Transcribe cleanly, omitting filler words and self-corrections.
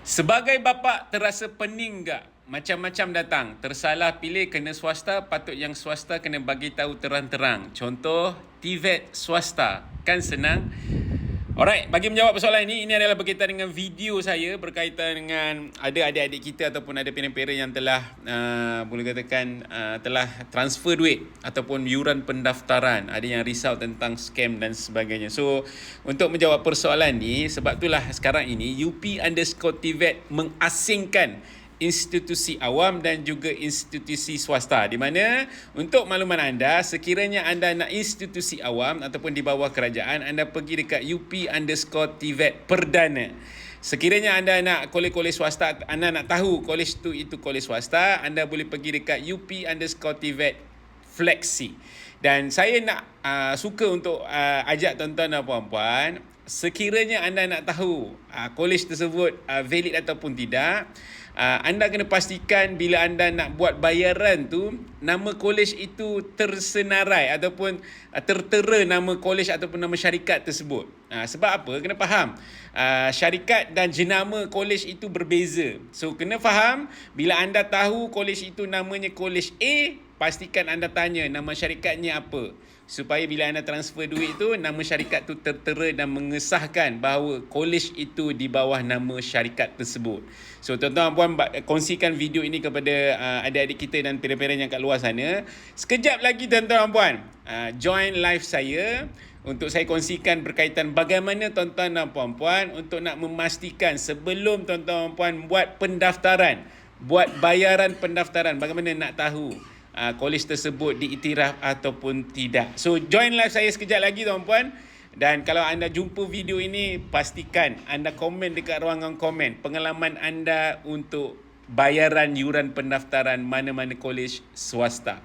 Sebagai bapa terasa pening tak? Macam-macam datang. Tersalah pilih kena swasta, patut yang swasta kena bagi tahu terang-terang. Contoh, TVET swasta. Kan senang? Alright, bagi menjawab persoalan ini adalah berkaitan dengan video saya berkaitan dengan ada adik-adik kita ataupun ada parent-parent yang telah boleh katakan telah transfer duit ataupun yuran pendaftaran. Ada yang risau tentang scam dan sebagainya. So, untuk menjawab persoalan ni, sebab itulah sekarang ini UP_TVET mengasingkan institusi awam dan juga institusi swasta, di mana untuk makluman anda, sekiranya anda nak institusi awam ataupun di bawah kerajaan, anda pergi dekat UP_TVET Perdana. Sekiranya anda nak kolej-kolej swasta, anda nak tahu kolej itu kolej swasta, anda boleh pergi dekat UP_TVET Flexi. Dan saya nak suka untuk ajak tuan-tuan dan puan-puan, sekiranya anda nak tahu kolej tersebut valid ataupun tidak, anda kena pastikan bila anda nak buat bayaran tu, nama kolej itu tersenarai ataupun tertera nama kolej ataupun nama syarikat tersebut. Sebab apa? Kena faham, syarikat dan jenama kolej itu berbeza. So, kena faham, bila anda tahu kolej itu namanya kolej A, pastikan anda tanya nama syarikatnya apa, supaya bila anda transfer duit tu, nama syarikat tu tertera dan mengesahkan bahawa kolej itu di bawah nama syarikat tersebut. So, tuan-tuan dan puan, kongsikan video ini kepada adik-adik kita dan parent-parent yang kat luar sana. Sekejap lagi tuan-tuan dan puan, join live saya untuk saya kongsikan berkaitan bagaimana tuan-tuan dan puan-puan untuk nak memastikan sebelum tuan-tuan dan puan buat pendaftaran, buat bayaran pendaftaran, bagaimana nak tahu kolej tersebut diiktiraf ataupun tidak. So, join live saya sekejap lagi tuan-puan. Dan kalau anda jumpa video ini, pastikan anda komen dekat ruangan komen pengalaman anda untuk bayaran yuran pendaftaran mana-mana kolej swasta.